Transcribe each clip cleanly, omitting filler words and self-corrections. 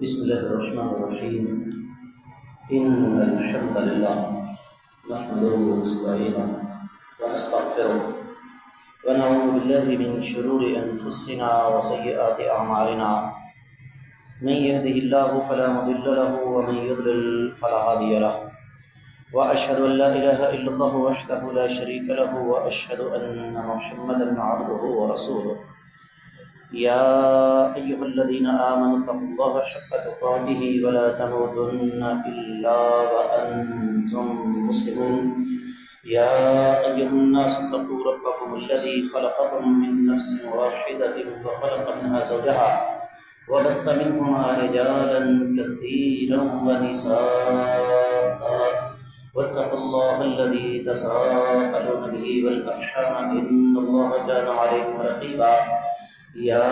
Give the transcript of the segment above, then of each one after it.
بسم الله الرحمن الرحيم. إن الحمد لله نحمده ونستعينه ونستغفره ونعوذ بالله من شرور أنفسنا وسيئات أعمالنا. من يهده الله فلا مضل له ومن يضلل فلا هادي له، وأشهد أن لا إله إلا الله وحده لا شريك له، وأشهد أن محمدا عبده ورسوله. يا أيها الذين آمنوا اتقوا الله حق تقاته ولا تموتن إلا وأنتم مسلمون. يا أيها الناس اتقوا ربكم الذي خلقكم من نفس واحدة وخلق منها زوجها وبث منهما رجالا كثيرا ونساء، واتقوا الله الذي تساءلون به والأرحام إن الله كان عليكم رقيبا. يا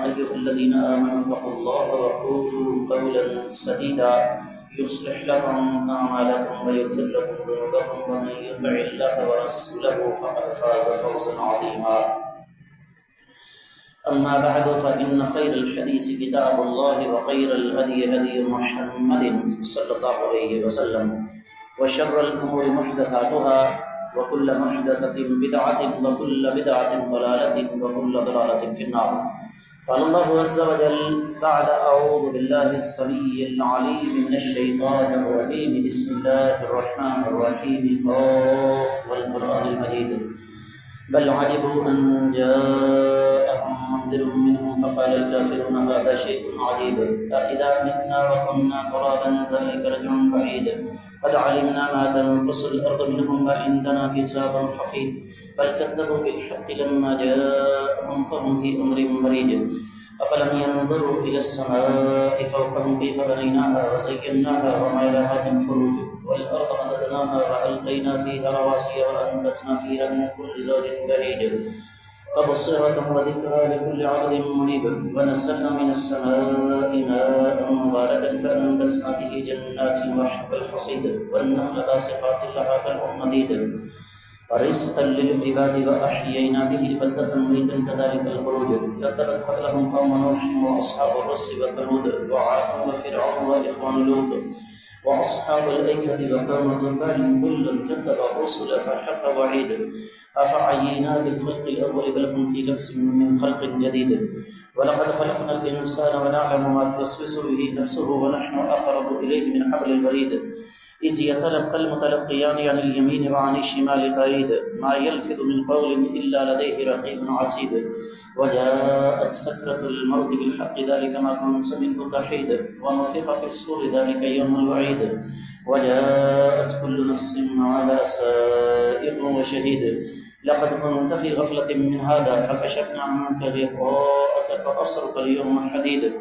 أيها الذين آمنوا اتقوا الله وقولوا قولا سديدا يصلح لكم أعمالكم ويغفر لكم ذنوبكم، ومن يطع الله ورسوله فقد فاز فوزا عظيما. أما بعد، فإن خير الحديث كتاب الله، وخير الهدي هدي محمد صلى الله عليه وسلم، وشر الأمور محدثاتها، وكل محدثة بدعة، وكل بدعة ضلالة، وكل ضلالة في النار. قال الله عز وجل بعد أعوذ بالله السميع العليم من الشيطان الرجيم: بسم الله الرحمن الرحيم. قاف والقرآن المجيد. بل عجبوا أن جاءهم منذر منهم فقال الكافرون هذا شيء عجيب، أإذا متنا وكنا ترابا ذلك رجع بعيد. قد علمنا ما تنقص الأرض منهم وعندنا كتاب حفيظ. بل كذبوا بالحق لما جاءهم فهم في أمر مريج. أفلم ينظروا إلى السماء فوقهم كيف بنيناها وزيناها وما لها من فروج، والأرض مددناها وألقينا فيها رواسي وأنبتنا فيها من كل زوج بهيج. تبصرة وذكرى لكل عبد منيب. ونزلنا من السماء ماء مباركا فأنبتنا به جنات وحب الحصيد، والنخل باسقات لها طلع نضيد، رزقا للعباد، وأحيينا به بلدة ميتا كذلك الخروج. كذبت قبلهم قوم نوح وأصحاب الرس وثمود وعاد وفرعون وإخوان لوط وأصحاب الأيكة وقوم تبع كل كذب الرسل فحق وعيد. أفعينا بالخلق الأول بل هم في لبس من خلق جديد. ولقد خلقنا الإنسان ونعلم ما توسوس به نفسه ونحن أقرب إليه من حبل الوريد. إذ يتلقى المتلقيان عن اليمين وعن الشمال قعيد. ما يلفظ من قول إلا لديه رقيب عتيد. وجاءت سكرة الموت بالحق ذلك ما كنت منه تحيد. ونفخ في الصور ذلك يوم الوعيد. وجاءت كل نفس معها سائق وشهيد. لقد كنت في غفلة من هذا فكشفنا عنك غطاءك فبصرك اليوم حديد.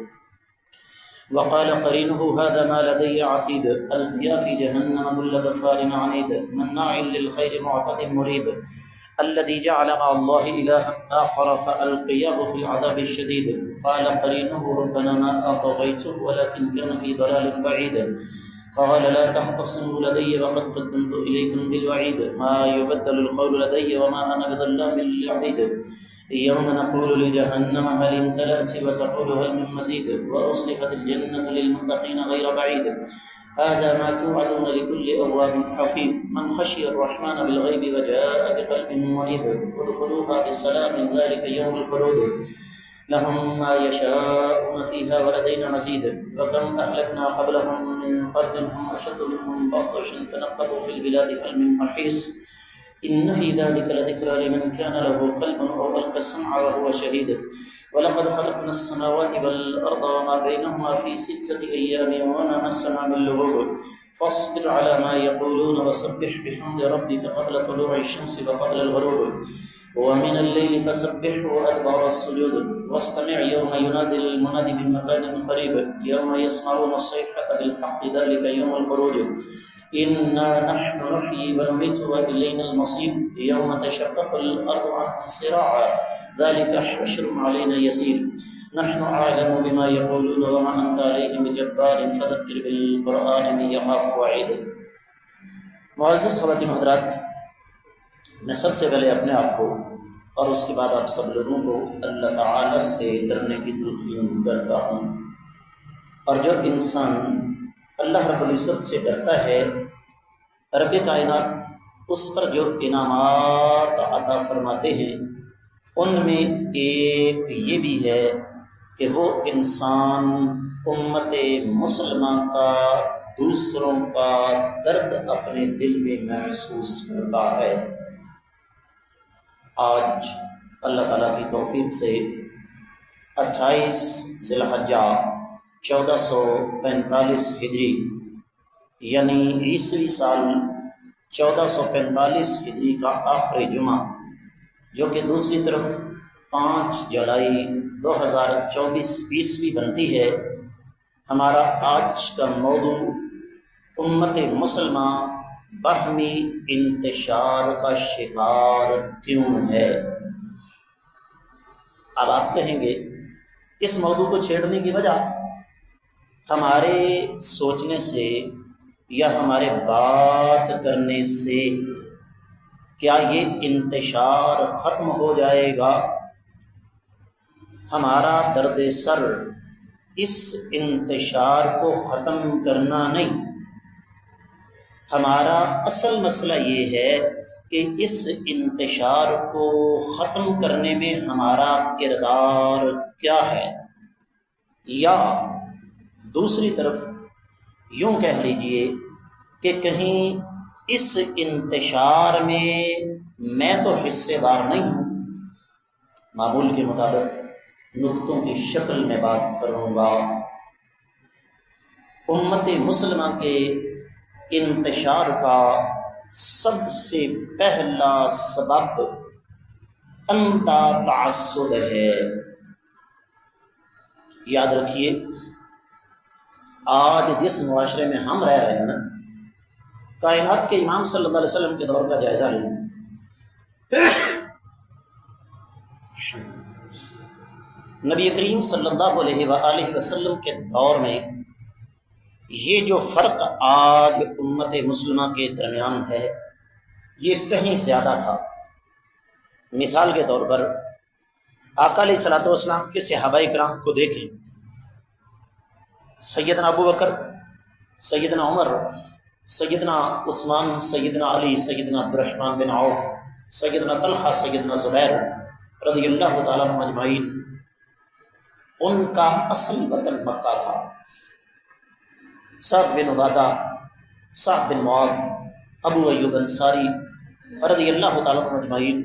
وقال قرينه هذا ما لدي عتيد. ألقيا في جهنم كل كفار عنيد مناع للخير معتد مريب. الذي جعل مع الله إلها آخر فألقياه في العذاب الشديد. قال قرينه ربنا ما أطغيته ولكن كان في ضلال بعيد. قال لا تختصموا لدي وقد قدمت إليكم بالوعيد. ما يبدل القول لدي وما أنا بظلام للعبيد. يوم نقول لجهنم هل امتلأت وتقول هل من مزيد. وأصلحت الجنة للمتقين غير بعيد. هذا ما توعدون لكل أواب حفيظ. من خشي الرحمن بالغيب وجاء بقلب منيب. ادخلوها بسلام ذلك يوم الخلود. لهم ما يشاءون فيها ولدينا مزيد. وكم أهلكنا قبلهم من قرن هم أشد منهم بطشا فنقبوا في البلاد هل من محيص. إن في ذلك لذكرى لمن كان له قلب أو ألقى السمع وهو شهيد. ولقد خلقنا السماوات والأرض وما بينهما في 6 أيام وما مسنا من لغوب. فاصبر على ما يقولون وسبح بحمد ربك قبل طلوع الشمس وقبل الغروب، ومن الليل فسبحه وأدبار السجود. واستمع يوم ينادي المنادي من مكان قريب. يوم يسمعون الصيحة بالحق ذلك يوم الخروج. إنا نحن نحيي ونميت وإلينا المصير. يوم تشقق الأرض عنهم صراعا ذلك حشر علينا يسير. نحن أعلم بما يقولون وما أنت عليهم بجبار فذكر بالقرآن من يخاف وعيد. معزز خواتین و حضرات، میں سب سے پہلے اپنے آپ کو اور اس کے بعد آپ سب لوگوں کو اللہ تعالی سے ڈرنے کی تلقین کرتا ہوں۔ اور جو انسان اللہ رب العزت سے ڈرتا ہے، رب کائنات اس پر جو انعامات عطا فرماتے ہیں ان میں ایک یہ بھی ہے کہ وہ انسان امت مسلمہ کا دوسروں کا درد اپنے دل میں محسوس کرتا ہے۔ آج اللہ تعالیٰ کی توفیق سے 28 ذی الحجہ 1445 ہجری یعنی عیسوی سال 1445 ہجری کا آخری جمعہ، جو کہ دوسری طرف 5 جولائی 2024 عیسوی بنتی ہے، ہمارا آج کا موضوع امت مسلمہ باہمی انتشار کا شکار کیوں ہے۔ اب آپ کہیں گے اس موضوع کو چھیڑنے کی وجہ ہمارے سوچنے سے یا ہمارے بات کرنے سے کیا یہ انتشار ختم ہو جائے گا؟ ہمارا درد سر اس انتشار کو ختم کرنا نہیں، ہمارا اصل مسئلہ یہ ہے کہ اس انتشار کو ختم کرنے میں ہمارا کردار کیا ہے، یا دوسری طرف یوں کہہ لیجئے کہ کہیں اس انتشار میں تو حصے دار نہیں ہوں۔ معمول کے مطابق نقطوں کی شکل میں بات کروں گا۔ امت مسلمہ کے انتشار کا سب سے پہلا سبب اندھا تعصب ہے۔ یاد رکھیے، آج جس معاشرے میں ہم رہ رہے ہیں نا، کائنات کے امام صلی اللہ علیہ وسلم کے دور کا جائزہ لیں۔ نبی کریم صلی اللہ علیہ وآلہ وسلم کے دور میں یہ جو فرق آج امت مسلمہ کے درمیان ہے یہ کہیں زیادہ تھا۔ مثال کے طور پر آقا علیہ الصلوۃ والسلام کے صحابہ کرام کو دیکھیں، سیدنا ابو بکر، سیدنا عمر، سیدنا عثمان، سیدنا علی، سیدنا عبد الرحمن بن عوف، سیدنا طلحہ، سیدنا زبیر رضی اللہ تعالیٰ عنہم اجمعین، ان کا اصل وطن مکہ تھا۔ سعد بن عبادہ، سعد بن معاذ، ابو ایوب انصاری رضی اللہ تعالیٰ عنہم اجمعین،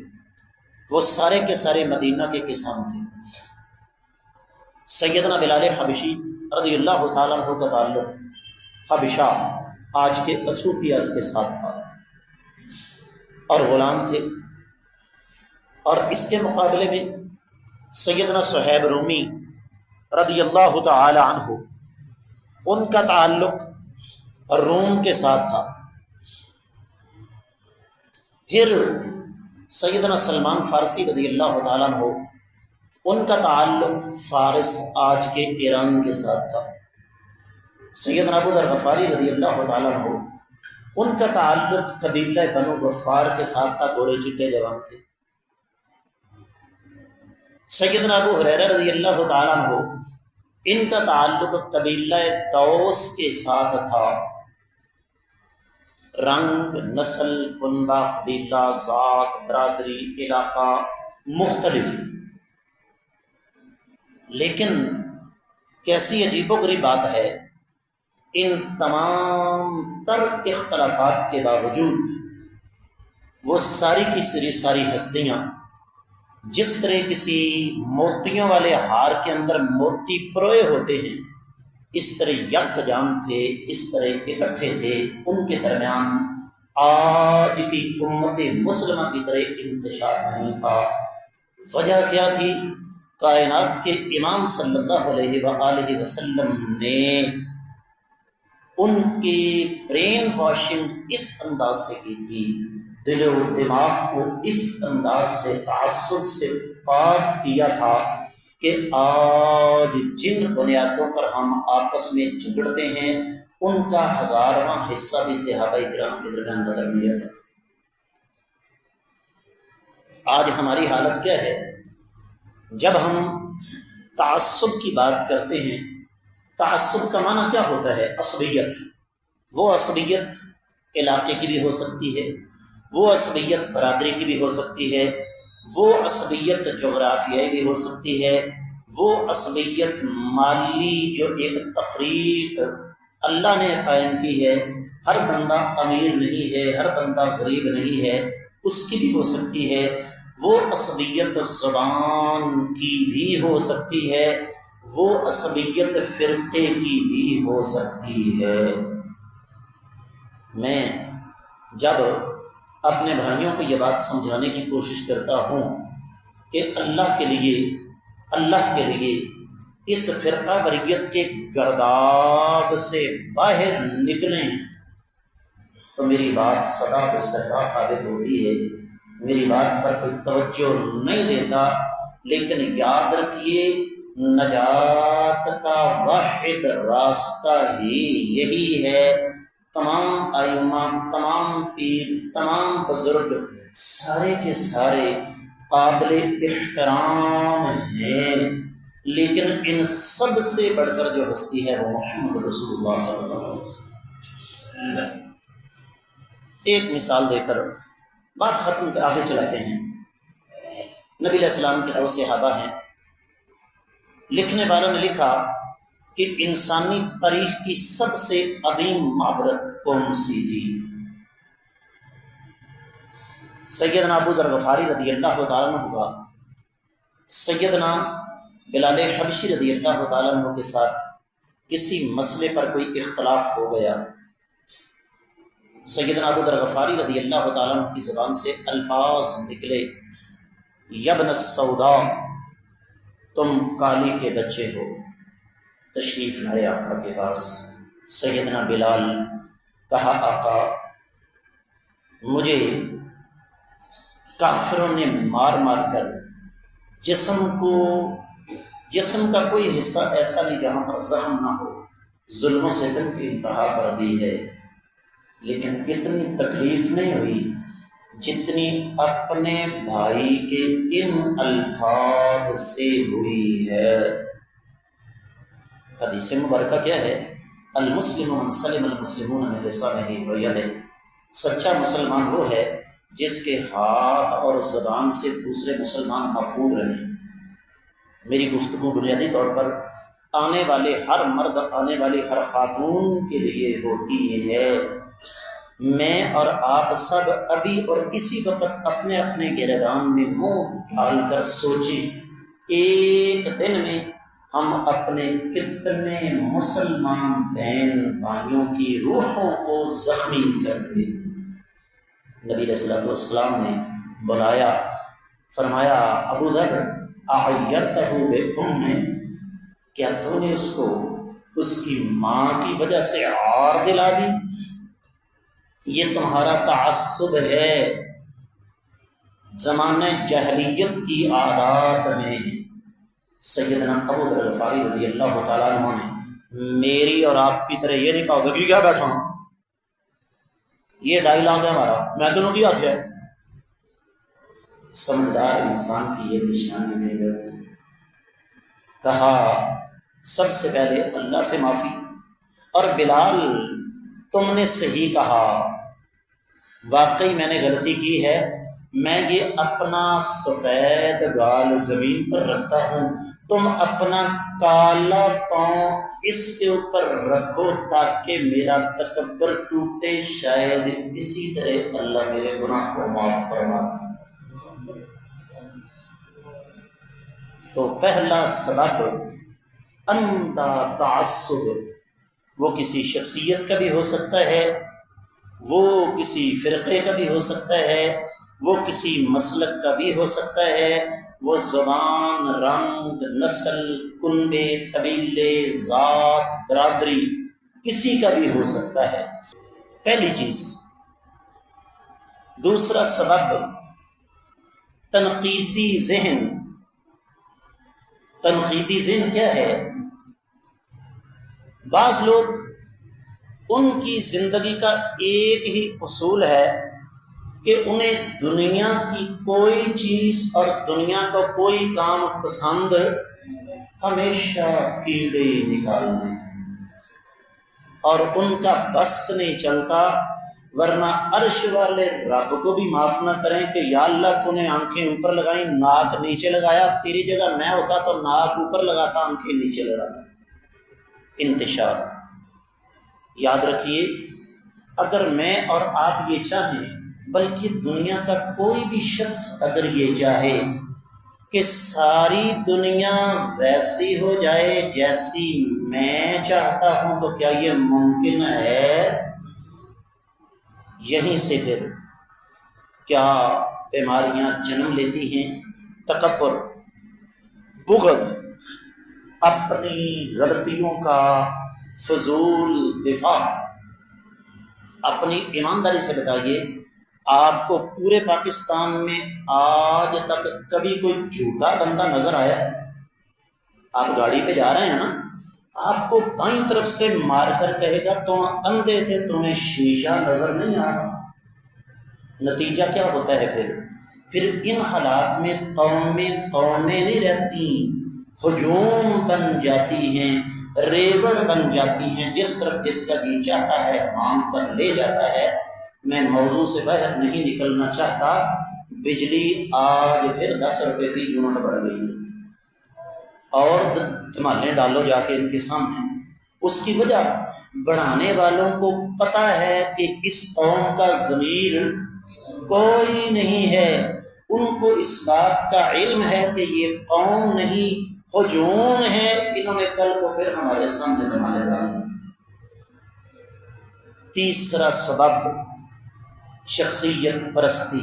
وہ سارے کے سارے مدینہ کے کسان تھے۔ سیدنا بلال حبشی رضی اللہ تعالیٰ عنہ کا تعلق حبشہ آج کے ایتھوپیا کے ساتھ تھا، اور غلام تھے۔ اور اس کے مقابلے میں سیدنا صہیب رومی رضی اللہ تعالی عنہ، ان کا تعلق روم کے ساتھ تھا۔ پھر سیدنا سلمان فارسی رضی اللہ تعالیٰ عنہ، ان کا تعلق فارس آج کے ایران کے ساتھ تھا۔ سیدنا ابو ذر غفاری رضی اللہ تعالیٰ عنہ، ان کا تعلق قبیلہ بنو غفار کے ساتھ تھا، گورے چٹے جوان تھے۔ سیدنا ابو ہریرہ رضی اللہ تعالیٰ عنہ، ان کا تعلق قبیلہ دوس کے ساتھ تھا۔ رنگ، نسل، کنبہ، قبیلہ، ذات، برادری، علاقہ مختلف، لیکن کیسی عجیب و غریب بات ہے، ان تمام تر اختلافات کے باوجود وہ ساری کی ساری ہستیاں جس طرح کسی موتیوں والے ہار کے اندر موتی پروئے ہوتے ہیں، اس طرح یکجان تھے، اس طرح اکٹھے تھے۔ ان کے درمیان آج کی امت مسلمہ کی طرح انتشار نہیں تھا۔ وجہ کیا تھی؟ کائنات کے امام صلی اللہ علیہ وآلہ وسلم نے ان کی برین واشنگ اس انداز سے کی تھی، دل و دماغ کو اس انداز سے تعصب سے پاک کیا تھا کہ آج جن بنیادوں پر ہم آپس میں جھگڑتے ہیں ان کا 1000واں حصہ بھی صحابہ کرام کے درمیان بدل لیا تھا۔ آج ہماری حالت کیا ہے؟ جب ہم تعصب کی بات کرتے ہیں، تعصب کا معنی کیا ہوتا ہے؟ عصبیت. وہ عصبیت علاقے کی بھی ہو سکتی ہے، وہ عصبیت برادری کی بھی ہو سکتی ہے، وہ عصبیت جغرافیائی بھی ہو سکتی ہے، وہ عصبیت مالی جو ایک تفریق اللہ نے قائم کی ہے. ہر بندہ امیر نہیں ہے، ہر بندہ غریب نہیں ہے، اس کی بھی ہو سکتی ہے. وہ عصبیت زبان کی بھی ہو سکتی ہے، وہ عصبیت فرقے کی بھی ہو سکتی ہے. میں جب اپنے بھائیوں کو یہ بات سمجھانے کی کوشش کرتا ہوں کہ اللہ کے لیے اس فرقہ واریت کے گرداب سے باہر نکلیں، تو میری بات صدا بالصحرا ثابت ہوتی ہے. میری بات پر کوئی توجہ نہیں دیتا. لیکن یاد رکھیے، نجات کا واحد راستہ ہی یہی ہے. تمام ائمہ، تمام پیر، تمام بزرگ سارے کے سارے قابل احترام ہیں، لیکن ان سب سے بڑھ کر جو ہستی ہے وہ محمد رسول اللہ صلی اللہ علیہ وسلم. ایک مثال دے کر بات ختم کے آگے چلاتے ہیں. نبی علیہ السلام کے 2 صحابہ ہیں. لکھنے والوں نے لکھا کہ انسانی تاریخ کی سب سے عظیم معبرت کون سی تھی؟ سیدنا ابو ذر غفاری رضی اللہ تعالیٰ عنہ کا سیدنا بلال حبشی رضی اللہ تعالیٰ عنہ کے ساتھ کسی مسئلے پر کوئی اختلاف ہو گیا. سیدنا ابو ذر غفاری رضی اللہ تعالیٰ عنہ کی زبان سے الفاظ نکلے، یا ابن السوداء، تم کالی کے بچے ہو. تشریف لائے آقا کے پاس. سیدنا بلال کہا، آقا مجھے کافروں نے مار مار کر جسم کا کوئی حصہ ایسا نہیں جہاں پر زخم نہ ہو، ظلم و ستم کی انتہا کر دی ہے، لیکن اتنی تکلیف نہیں ہوئی جتنی اپنے بھائی کے ان الفاظ سے ہوئی ہے. حدیث مبارکہ کیا ہے؟ المسلم من سلم المسلمون من لسانہ و یدہ. سچا مسلمان وہ ہے جس کے ہاتھ اور زبان سے دوسرے مسلمان محفوظ رہیں. میری گفتگو بنیادی طور پر آنے والے ہر مرد، آنے والی ہر خاتون کے لیے ہوتی ہے. میں اور آپ سب ابھی اور اسی وقت اپنے اپنے گریبان میں منہ ڈال کر سوچیں، ایک دن میں ہم اپنے کتنے مسلمان بہن بھائیوں کی روحوں کو زخمی کرتے. نبی علیہ الصلوۃ والسلام نے بلایا، فرمایا، ابو ذر اعیرتہ بأمہ، کیا تو نے اس کو اس کی ماں کی وجہ سے عار دلا دی؟ یہ تمہارا تعصب ہے. زمانہ جاہلیت کی عادات میں سیدنا ابو ذر غفاری رضی اللہ تعالیٰ عنہ نے میری اور آپ کی طرح یہ نہیں کہا کہ کیا بیٹھا ہوں، یہ ڈائیلاگ ہے ہمارا، میں تو نہیں کیا کیا. سمجھدار انسان کی یہ نشانی نہیں ہوتی. کہا سب سے پہلے اللہ سے معافی، اور بلال تم نے صحیح کہا، واقعی میں نے غلطی کی ہے. میں یہ اپنا سفید گال زمین پر رکھتا ہوں، تم اپنا کالا پاؤں اس کے اوپر رکھو تاکہ میرا تکبر ٹوٹے، شاید اسی طرح اللہ میرے گناہ کو معاف فرما. تو پہلا سبب اندھا تعصب، وہ کسی شخصیت کا بھی ہو سکتا ہے، وہ کسی فرقے کا بھی ہو سکتا ہے، وہ کسی مسلک کا بھی ہو سکتا ہے، وہ زبان، رنگ، نسل، کنبے، قبیلے، ذات، برادری، کسی کا بھی ہو سکتا ہے. پہلی چیز. دوسرا سبب تنقیدی ذہن. تنقیدی ذہن کیا ہے؟ بعض لوگ، ان کی زندگی کا ایک ہی اصول ہے کہ انہیں دنیا کی کوئی چیز اور دنیا کا کوئی کام پسند، ہمیشہ کیڑے نکالنے. اور ان کا بس نہیں چلتا، ورنہ عرش والے رب کو بھی معاف نہ کریں کہ یا اللہ تو نے آنکھیں اوپر لگائیں ناک نیچے لگایا، تیری جگہ میں ہوتا تو ناک اوپر لگاتا آنکھیں نیچے لگاتا۔ انتشار۔ یاد رکھیے، اگر میں اور آپ یہ چاہیں، بلکہ دنیا کا کوئی بھی شخص اگر یہ چاہے کہ ساری دنیا ویسی ہو جائے جیسی میں چاہتا ہوں، تو کیا یہ ممکن ہے؟ یہیں سے پھر کیا بیماریاں جنم لیتی ہیں؟ تکبر، بغض، اپنی غلطیوں کا فضول دفاع۔ اپنی ایمانداری سے بتائیے، آپ کو پورے پاکستان میں آج تک کبھی کوئی جھوٹا بندہ نظر آیا ہے؟ آپ گاڑی پہ جا رہے ہیں نا، آپ کو بائیں طرف سے مار کر کہے گا تم اندھے تھے، تمہیں شیشہ نظر نہیں آ رہا۔ نتیجہ کیا ہوتا ہے پھر ان حالات میں قومیں نہیں رہتی، ہجوم بن جاتی ہیں، ریوڑ بن جاتی ہیں، جس طرف جس کا جی چاہتا ہے ہام کر لے جاتا ہے۔ میں موضوع سے باہر نہیں نکلنا چاہتا۔ بجلی آج پھر 10 روپے فی یونٹ بڑھ گئی ہے، اور دھمالیں ڈالو جا کے ان کے سامنے۔ اس کی وجہ بڑھانے والوں کو پتہ ہے کہ اس قوم کا ضمیر کوئی نہیں ہے، ان کو اس بات کا علم ہے کہ یہ قوم نہیں ہجوم ہے، انہوں نے کل کو پھر ہمارے سامنے دھمالے ڈالے۔ تیسرا سبب شخصیت پرستی۔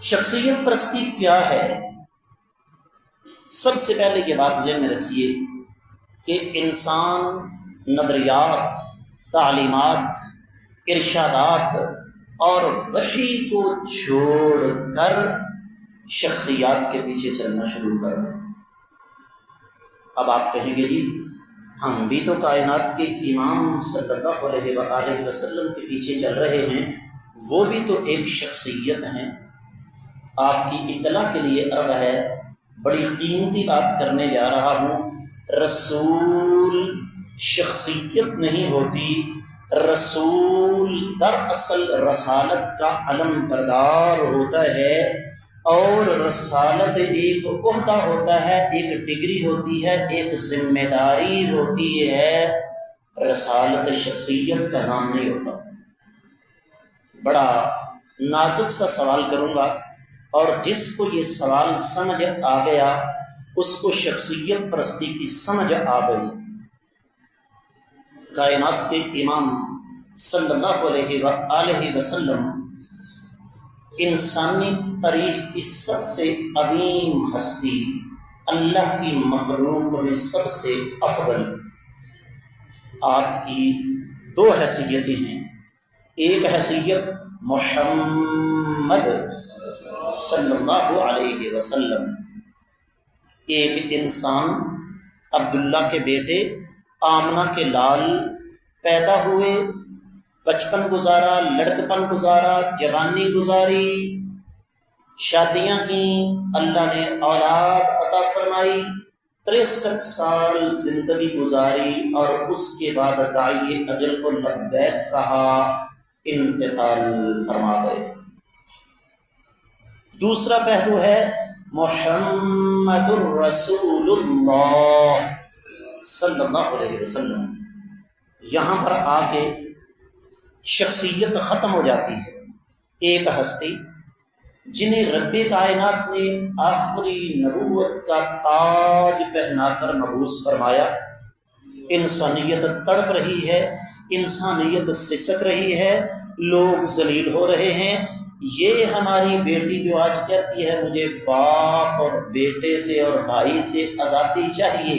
شخصیت پرستی کیا ہے؟ سب سے پہلے یہ بات ذہن میں رکھیے کہ انسان نظریات، تعلیمات، ارشادات اور وحی کو چھوڑ کر شخصیات کے پیچھے چلنا شروع کر دیں۔ اب آپ کہیں گے جی ہم بھی تو کائنات کے امام صلی اللہ علیہ وآلہ وسلم کے پیچھے چل رہے ہیں، وہ بھی تو ایک شخصیت ہیں۔ آپ کی اطلاع کے لیے عرض ہے، بڑی قیمتی بات کرنے جا رہا ہوں۔ رسول شخصیت نہیں ہوتی، رسول دراصل رسالت کا علم بردار ہوتا ہے، اور رسالت ایک عہدہ ہوتا ہے، ایک ڈگری ہوتی ہے، ایک ذمہ داری ہوتی ہے۔ رسالت شخصیت کا نام نہیں ہوتا۔ بڑا نازک سا سوال کروں گا، اور جس کو یہ سوال سمجھ آ گیا اس کو شخصیت پرستی کی سمجھ آ گئی۔ کائنات کے امام صلی اللہ علیہ وآلہ وسلم انسانی تاریخ کی سب سے عظیم ہستی، اللہ کی مخلوق میں سب سے افضل۔ آپ کی دو حیثیتیں ہیں، ایک حیثیت محمد صلی اللہ علیہ وسلم، ایک انسان عبداللہ کے بیٹے، آمنہ کے لال، پیدا ہوئے، بچپن گزارا، لڑکپن گزارا، جوانی گزاری، شادیاں کیں، اللہ نے اولاد عطا فرمائی، 63 سال زندگی گزاری، اور اس کے بعد داعی اجل کو لبیک کہا، انتقال فرما گئے۔ دوسرا پہلو ہے محمد الرسول اللہ صلی اللہ علیہ وسلم۔ یہاں پر آ کے شخصیت ختم ہو جاتی ہے۔ ایک ہستی جنہیں رب کائنات نے آخری نبوت کا تاج پہنا کر مبعوث فرمایا، انسانیت تڑپ رہی ہے، انسانیت سسک رہی ہے، لوگ ذلیل ہو رہے ہیں۔ یہ ہماری بیٹی جو آج کہتی ہے مجھے باپ اور بیٹے سے اور بھائی سے آزادی چاہیے،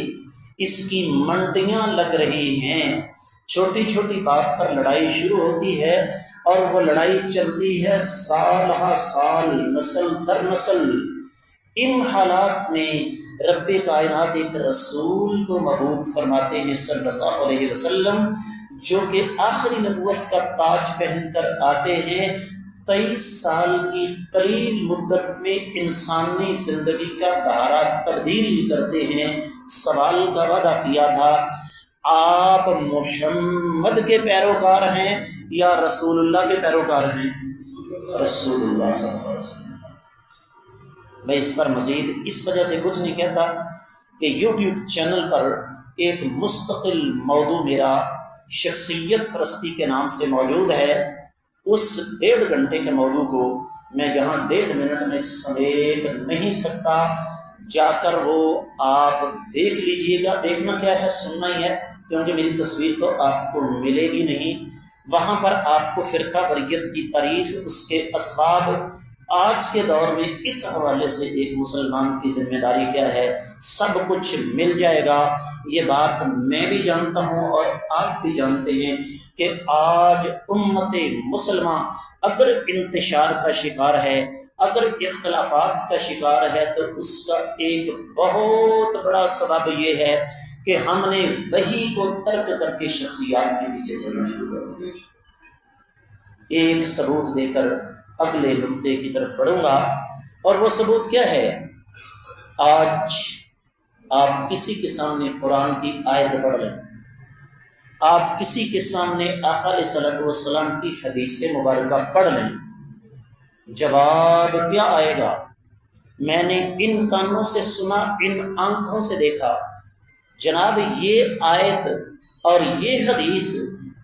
اس کی منڈیاں لگ رہی ہیں۔ چھوٹی چھوٹی بات پر لڑائی شروع ہوتی ہے، اور وہ لڑائی چلتی ہے سال ہا سال، نسل در نسل۔ ان حالات میں رب کائنات ایک رسول کو مبعوث فرماتے ہیں صلی اللہ علیہ وسلم، جو کہ آخری نبوت کا تاج پہن کر آتے ہیں۔ 23 سال کی قلیل مدت میں انسانی زندگی کا دھارا تبدیل کرتے ہیں۔ سوال کا وعدہ کیا تھا، آپ محمد کے پیروکار ہیں یا رسول اللہ کے پیروکار ہیں؟ رسول اللہ صلی اللہ علیہ وسلم۔ میں اس پر مزید اس وجہ سے کچھ نہیں کہتا کہ یوٹیوب چینل پر ایک مستقل موضوع میرا شخصیت پرستی کے نام سے موجود ہے۔ اس 1.5 گھنٹے کے موضوع کو میں یہاں 1.5 منٹ میں سمیٹ نہیں سکتا، جا کر وہ آپ دیکھ لیجئے گا۔ دیکھنا کیا ہے، سننا ہی ہے، کیونکہ میری تصویر تو آپ کو ملے گی نہیں۔ وہاں پر آپ کو فرقہ واریت کی تاریخ، اس کے اسباب، آج کے دور میں اس حوالے سے ایک مسلمان کی ذمہ داری کیا ہے، سب کچھ مل جائے گا۔ یہ بات میں بھی جانتا ہوں اور آپ بھی جانتے ہیں کہ آج امت مسلمہ اگر انتشار کا شکار ہے، اگر اختلافات کا شکار ہے، تو اس کا ایک بہت بڑا سبب یہ ہے کہ ہم نے وحی کو ترک کر کے شخصیات کے پیچھے چلنا شروع کر دیا۔ ایک ثبوت دے کر اگلے نقطے کی طرف بڑھوں گا، اور وہ ثبوت کیا ہے؟ آج آپ کسی کے سامنے قرآن کی آیت پڑھ لیں، آپ کسی کے سامنے آقا علیہ الصلوۃ والسلام کی حدیث مبارکہ پڑھ لیں، جواب کیا آئے گا؟ میں نے ان کانوں سے سنا، ان آنکھوں سے دیکھا، جناب یہ آیت اور یہ حدیث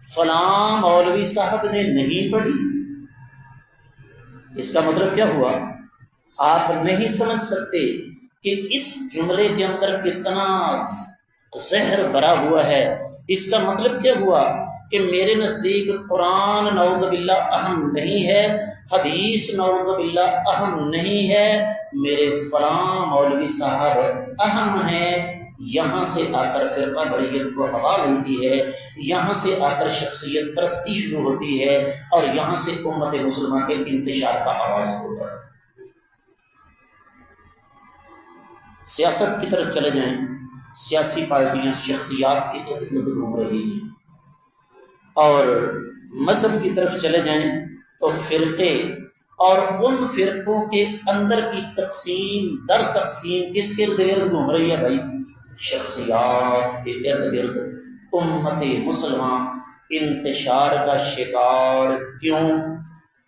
فلاں مولوی صاحب نے نہیں پڑھی۔ اس کا مطلب کیا ہوا؟ آپ نہیں سمجھ سکتے کہ اس جملے کے اندر کتنا زہر بھرا ہوا ہے۔ اس کا مطلب کیا ہوا کہ میرے نزدیک قرآن نعوذ باللہ اہم نہیں ہے، حدیث نعوذ باللہ اہم نہیں ہے، میرے فلاں مولوی صاحب اہم ہیں۔ یہاں سے آ کر فرقہ واریت کو ہوا ملتی ہے، یہاں سے آ کر شخصیت پرستی شروع ہوتی ہے، اور یہاں سے امت مسلمہ کے انتشار کا آغاز ہوتا ہے۔ سیاست کی طرف چلے جائیں، سیاسی پارٹیاں شخصیات کے ارد گرد گھوم رہی ہیں، اور مذہب کی طرف چلے جائیں تو فرقے اور ان فرقوں کے اندر کی تقسیم در تقسیم کس کے ارد گرد گھوم رہی ہے بھائی؟ شخصیات کے ارد گرد۔ امت مسلمہ انتشار کا شکار کیوں؟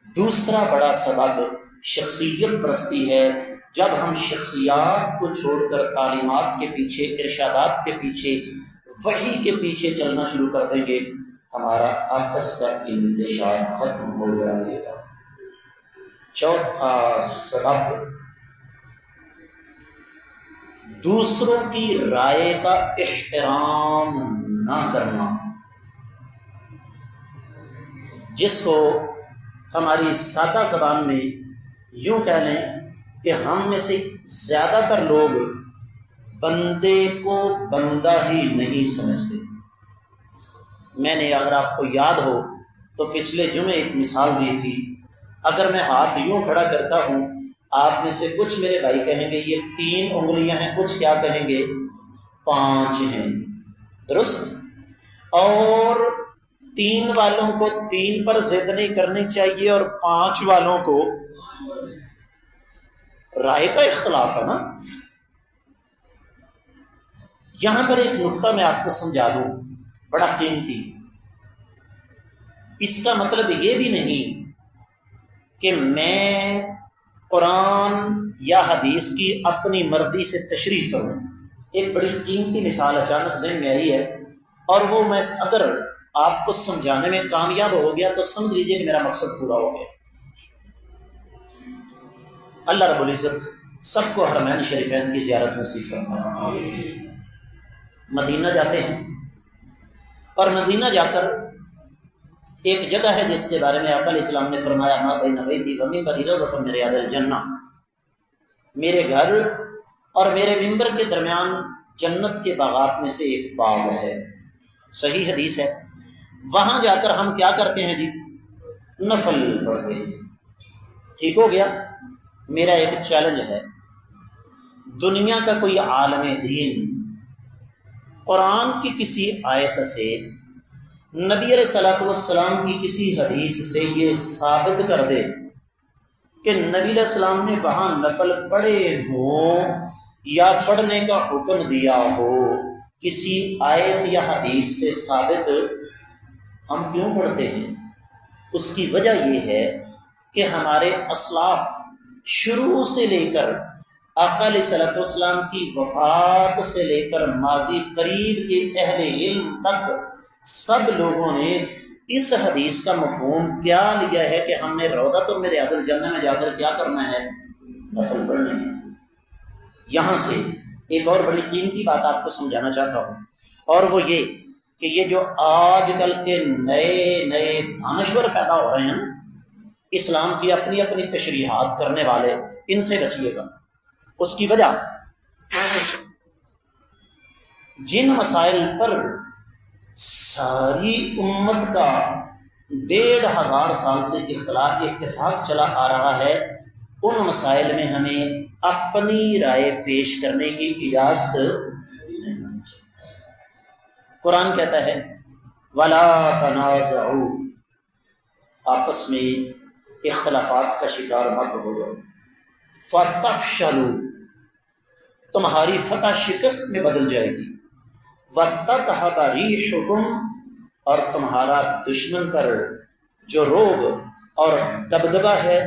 دوسرا بڑا سبب شخصیت پرستی ہے۔ جب ہم شخصیات کو چھوڑ کر تعلیمات کے پیچھے، ارشادات کے پیچھے، وحی کے پیچھے چلنا شروع کر دیں گے، ہمارا آپس کا انتشار ختم ہو جائے گا۔ چوتھا سبب دوسروں کی رائے کا احترام نہ کرنا، جس کو ہماری سادہ زبان میں یوں کہہ لیں کہ ہم میں سے زیادہ تر لوگ بندے کو بندہ ہی نہیں سمجھتے۔ میں نے، اگر آپ کو یاد ہو تو پچھلے جمعے ایک مثال دی تھی، اگر میں ہاتھ یوں کھڑا کرتا ہوں، آپ میں سے کچھ میرے بھائی کہیں گے یہ 3 انگلیاں ہیں، کچھ کیا کہیں گے 5 ہیں، درست؟ اور 3 والوں کو 3 پر ضد نہیں کرنی چاہیے، اور 5 والوں کو رائے کا اختلاف ہے نا۔ یہاں پر ایک نقطہ میں آپ کو سمجھا دوں، بڑا قیمتی۔ اس کا مطلب یہ بھی نہیں کہ میں قرآن یا حدیث کی اپنی مرضی سے تشریح کروں۔ ایک بڑی قیمتی مثال اچانک ذہن میں آئی ہے، اور وہ میں اگر آپ کو سمجھانے میں کامیاب ہو گیا تو سمجھ لیجیے کہ میرا مقصد پورا ہو گیا۔ اللہ رب العزت سب کو حرمین شریفین کی زیارت نصیب فرمائے۔ مدینہ جاتے ہیں، اور مدینہ جا کر ایک جگہ ہے جس کے بارے میں آقا علیہ السلام نے فرمایا، ما بین بیتی و منبری روضۃ من ریاض الجنہ، میرے گھر اور میرے منبر کے درمیان جنت کے باغات میں سے ایک باغ ہے۔ صحیح حدیث ہے۔ وہاں جا کر ہم کیا کرتے ہیں جی؟ نفل پڑھتے ہیں۔ ٹھیک ہو گیا؟ میرا ایک چیلنج ہے، دنیا کا کوئی عالم دین قرآن کی کسی آیت سے، نبی علیہ الصلوۃ والسلام کی کسی حدیث سے یہ ثابت کر دے کہ نبی علیہ السلام نے وہاں نفل پڑھے ہوں یا پڑھنے کا حکم دیا ہو، کسی آیت یا حدیث سے ثابت ہم کیوں پڑھتے ہیں؟ اس کی وجہ یہ ہے کہ ہمارے اسلاف شروع سے لے کر آقا علیہ الصلوۃ والسلام کی وفات سے لے کر ماضی قریب کے اہل علم تک سب لوگوں نے اس حدیث کا مفہوم کیا لیا ہے کہ ہم نے روضۃ من ریاض الجنہ میں جا کر کیا کرنا ہے؟ نفل پڑھنا ہے۔ یہاں سے ایک اور بڑی قیمتی بات آپ کو سمجھانا چاہتا ہوں، اور وہ یہ کہ یہ جو آج کل کے نئے نئے دانشور پیدا ہو رہے ہیں نا، اسلام کی اپنی اپنی تشریحات کرنے والے، ان سے بچیے گا۔ اس کی وجہ جن مسائل پر ساری امت کا 1500 سال سے اتفاق چلا آ رہا ہے، ان مسائل میں ہمیں اپنی رائے پیش کرنے کی اجازت نہیں ہونی چاہیے۔ قرآن کہتا ہے وَلَا تَنَازَعُوا، آپس میں اختلافات کا شکار مت ہو جاؤ، فَتَفْشَلُوا، تمہاری فتح شکست میں بدل جائے گی، وَتَذْهَبَ رِيحُكُمْ، اور تمہارا دشمن پر جو روب اور دبدبہ ہے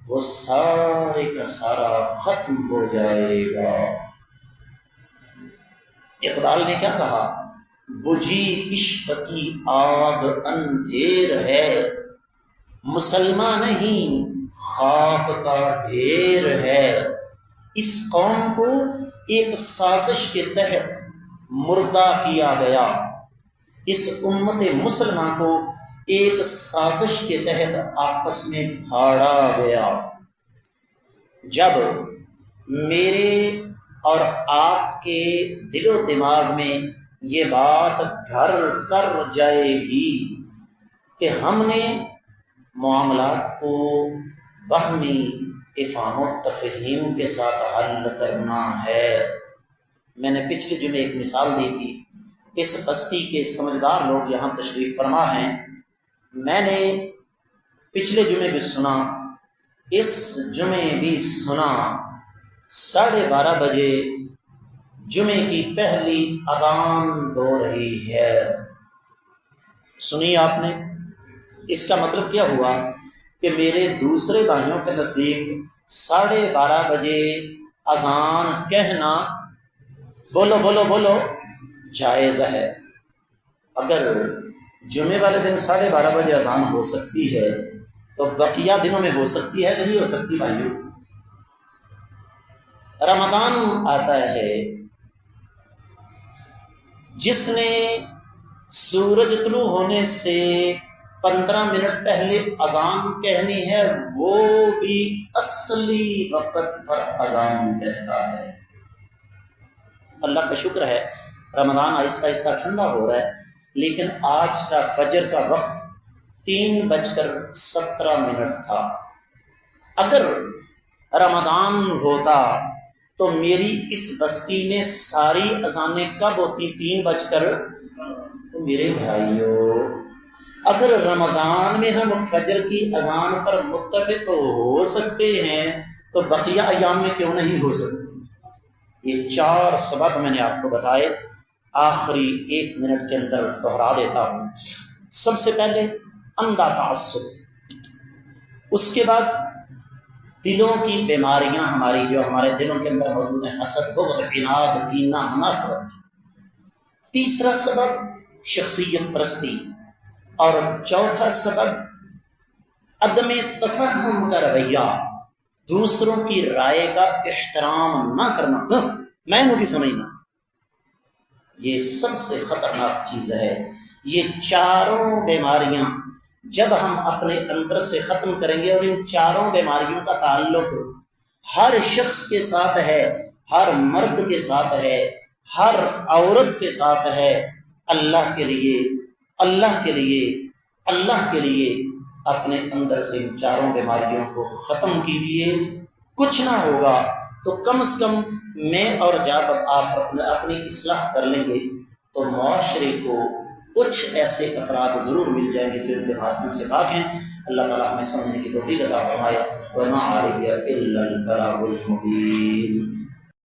وہ سارے کا سارا ختم ہو جائے گا۔ اقبال نے کیا کہا؟ بجھی عشق کی آگ اندھیر ہے، مسلمان نہیں خاک کا ڈھیر ہے۔ اس قوم کو ایک سازش کے تحت مردہ کیا گیا، اس امت مسلمہ کو ایک سازش کے تحت آپس میں پھاڑا گیا۔ جب میرے اور آپ کے دل و دماغ میں یہ بات گھر کر جائے گی کہ ہم نے معاملات کو باہمی افہام و تفہیم کے ساتھ حل کرنا ہے۔ میں نے پچھلے جمعے ایک مثال دی تھی، اس بستی کے سمجھدار لوگ یہاں تشریف فرما ہیں، میں نے پچھلے جمعے بھی سنا، اس جمعے بھی سنا، 12:30 بجے جمعے کی پہلی اذان ہو رہی ہے۔ سنی آپ نے؟ اس کا مطلب کیا ہوا کہ میرے دوسرے بھائیوں کے نزدیک 12:30 بجے اذان کہنا بولو بولو بولو جائز ہے۔ اگر جمعے والے دن 12:30 بجے اذان ہو سکتی ہے تو بقیہ دنوں میں ہو سکتی ہے کہ نہیں ہو سکتی بھائیوں؟ رمضان آتا ہے، جس نے سورج طلوع ہونے سے 15 منٹ پہلے اذان کہنی ہے وہ بھی اصلی وقت پر اذان کہتا ہے۔ اللہ کا شکر ہے رمضان آہستہ آہستہ ٹھنڈا ہو رہا ہے، لیکن آج کا فجر کا وقت 3:17 تھا۔ اگر رمضان ہوتا تو میری اس بستی میں ساری اذانیں کب ہوتی؟ 3 تو میرے بھائیوں، اگر رمضان میں ہم فجر کی اذان پر متفق ہو سکتے ہیں تو بقیہ ایام میں کیوں نہیں ہو سکتے؟ یہ 4 سبب میں نے آپ کو بتائے، آخری 1 منٹ کے اندر دہرا دیتا ہوں۔ سب سے پہلے اندھا تعصب، اس کے بعد دلوں کی بیماریاں ہماری جو ہمارے دلوں کے اندر موجود ہیں، حسد، بغض، عناد، کینہ، نفرت۔ تیسرا سبب شخصیت پرستی، اور چوتھا سبب عدم تفہم کا رویہ، دوسروں کی رائے کا احترام نہ کرنا، میں نہیں سمجھنا۔ یہ سب سے خطرناک چیز ہے۔ یہ چاروں بیماریاں جب ہم اپنے اندر سے ختم کریں گے، اور ان چاروں بیماریوں کا تعلق ہر شخص کے ساتھ ہے، ہر مرد کے ساتھ ہے، ہر عورت کے ساتھ ہے، اللہ کے لیے اللہ کے لیے اللہ کے لیے اپنے اندر سے ان چاروں بیماریوں کو ختم کیجئے۔ کچھ نہ ہوگا تو کم از کم میں اور جب آپ اپنی اصلاح کر لیں گے تو معاشرے کو کچھ ایسے افراد ضرور مل جائیں گے جو ان بیماریوں سے پاک ہیں۔ اللہ تعالیٰ ہمیں سمجھنے کی توفیق عطا فرمائے۔ وما علیہ الا البلاغ المبین۔